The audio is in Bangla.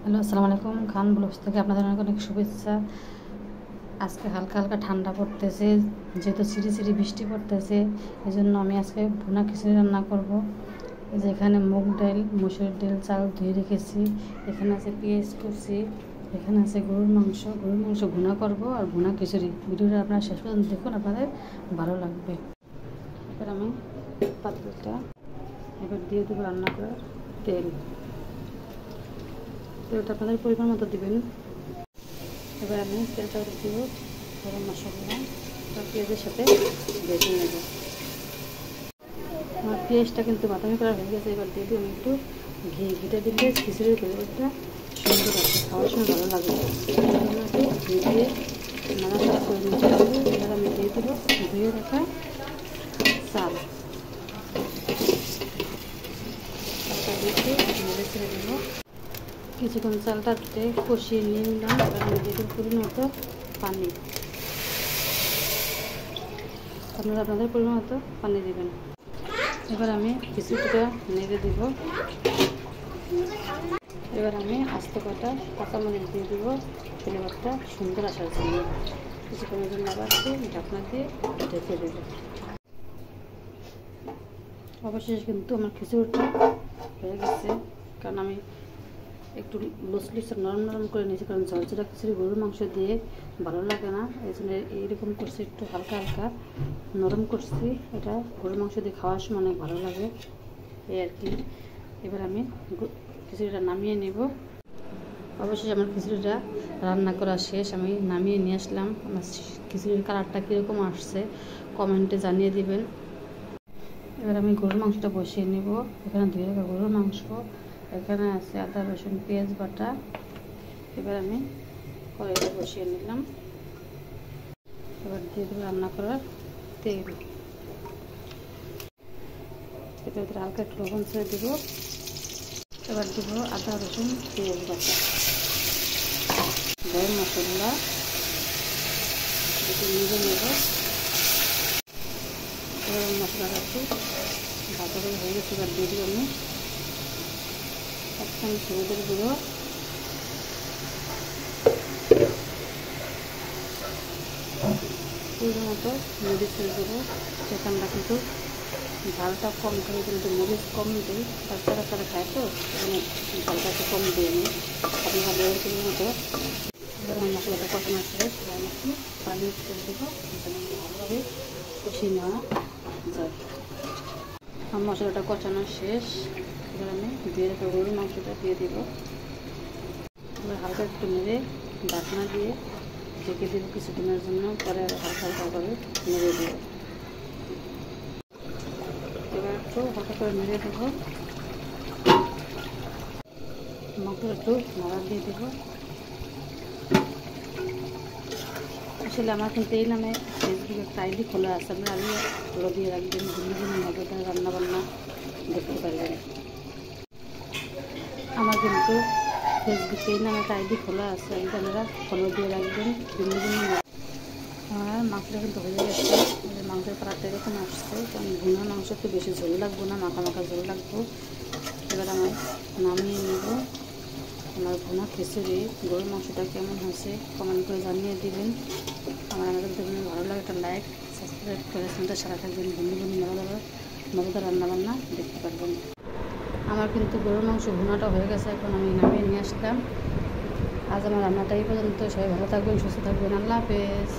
হ্যালো, আসসালামু আলাইকুম। খান ব্লগস থেকে আপনাদের অনেক অনেক শুভেচ্ছা। আজকে হালকা হালকা ঠান্ডা পড়তেছে, যেহেতু সিঁড়ি সিঁড়ি বৃষ্টি পড়তেছে, এই জন্য আমি আজকে ভুনা খিচুড়ি রান্না করব। যেখানে মুগ ডাল, মসুর ডাল, চাল ধুয়ে রেখেছি, এখানে আছে পেঁয়াজ কুচি, এখানে আছে গরুর মাংস ভুনা করব আর ভুনা খিচুড়ি। ভিডিওটা আপনারা শেষ পর্যন্ত দেখুন, আপনাদের ভালো লাগবে। এবার আমি পাত্রটা দিয়ে দেবো রান্না করার তেলটা আপনাদের পরিমাণ মতো দেবেন। এবার আমি তেলটা দিব গরম মশলা পেঁয়াজের সাথে ভেজে নেব। আমার পেঁয়াজটা কিন্তু বাদামি করা হয়ে গেছে। এবার দিয়ে আমি একটু ঘিটা দিলে খিচুড়ির ফ্লেভারটা সুন্দর আছে, খাওয়ার সময় ভালো লাগবে। ঘি দিয়ে নাড়াচাড়া করে নিতে হবে। এবার আমি দিয়ে দেবো ধুয়ে রাখা চাল, চালটা দিয়ে নেড়ে ছেড়ে দেবো। কিছুক্ষণ চালটা কষিয়ে নিয়ে নিলাম। এবার আমি দিয়ে দেবো পরিমাণ মতো পানি। আপনারা আপনাদের পরিমাণ মতো পানি দেবেন। এবার আমি খিচুড়িটা নেড়ে দেব। এবার আমি আস্ত কাটা কাঁচামরিচ দিয়ে দেবো ফ্লেভারটা সুন্দর আসার জন্য। কিছুক্ষণের জন্য আবার ঢাকনা দিয়ে ঢেকে দেবো। অবশেষে কিন্তু আমার খিচুড়িটা হয়ে গেছে, কারণ আমি একটু লুচলিচে নরম নরম করে নিয়েছি, কারণ ঝরঝরা খিচুড়ি গরুর মাংস দিয়ে ভালো লাগে না, এই জন্য এইরকম করছি, একটু হালকা হালকা নরম করছি। এটা গরুর মাংস দিয়ে খাওয়ার সময় অনেক ভালো লাগে, এই আর কি। এবার আমি খিচুড়িটা নামিয়ে নেব। অবশ্যই আমার খিচুড়িটা রান্না করা শেষ, আমি নামিয়ে নিয়ে আসলাম। আমার খিচুড়ির কালারটা কীরকম আসছে কমেন্টে জানিয়ে দিবেন। এবার আমি গরুর মাংসটা বসিয়ে নেব। এখানে ধুয়ে রাখা গরুর মাংস, এখানে আছে আদা রসুন পেঁয়াজ বাটা। এবার আমি কড়াইটা বসিয়ে নিলাম। এবার দিয়ে দেবো রান্না করার তেল। এটার ভিতরে হালকা একটু লবণ ছেড়ে দেবো। এবার দেবো আদা রসুন পেঁয়াজ বাটা, গরম মশলা একটু নিয়ে নেব। গরম মশলাটা একটু ভাজা করে হয়ে গেছে। এবার দিয়ে দেবো আমি এক চামচ হলুদের গুঁড়ো, পরিমাণ মতো মরিচের গুঁড়ো। সেখানটা কিন্তু ঝালটা কম করে, কিন্তু মরিচ কম দিই, বাচ্চারা তারা খায় তো, ঝালটা একটু কম দিয়ে নিই। আপনারা দেওয়ার মতো গরম মশলাটা কষানো শেষ। আমি একটু পানি ছেড়ে দেবো, ভালোভাবে কষিয়ে নেওয়া যায়। আমার মশলাটা কষানো শেষ। এবার আমি দিয়ে রাখা গরুর মাংসটা দিয়ে দেবো। এবার হালকা একটু নেড়ে ঢাকনা দিয়ে ঢেকে দেবো কিছুদিনের জন্য। পরে আর হালকা হালকা করে নেড়ে দেবো। এবার একটু হালকা করে নেড়ে দেবো, মাংসটা একটু নাড়া দিয়ে দেবো। আসলে আমার কিন্তু এই নামে ফেসবুকে একটা আইডি খোলা আছে, আপনারা আগে ফলো দিয়ে রাখবেন, বিভিন্ন মজাদার রান্নাবান্না দেখতে পারবেন। আমার কিন্তু ফেসবুকে এই নামে একটা আইডি খোলা আছে, আপনারা ফলো দিয়ে রাখবেন। বিভিন্ন আমার মাংসটা কিন্তু হয়ে গেছে। মাংসের কালারটা এরকম আসছে, কারণ ভুনা মাংস একটু বেশি ঝোল লাগবো না, মাখা মাখা ঝোল লাগবো। এবার আমি নামিয়ে নেব। আমার ভুনা খিচুড়ি গরুর মাংসটা কেমন হয়েছে কমেন্ট করে জানিয়ে দিবেন। আমাদের দেখবেন ভালো লাগে একটা লাইক সাবস্ক্রাইব করে চ্যানেলটা সারা থাকবেন। বিভিন্ন মজাদার রান্নাবান্না দেখতে পারবেন। আমার কিন্তু গরুর মাংস ভুনাটা হয়ে গেছে, এখন আমি নামিয়ে নিয়ে আসলাম। আজ আমার রান্নাটা এই পর্যন্ত। সবাই ভালো থাকবেন, সুস্থ থাকবেন। আল্লাহ হাফেজ।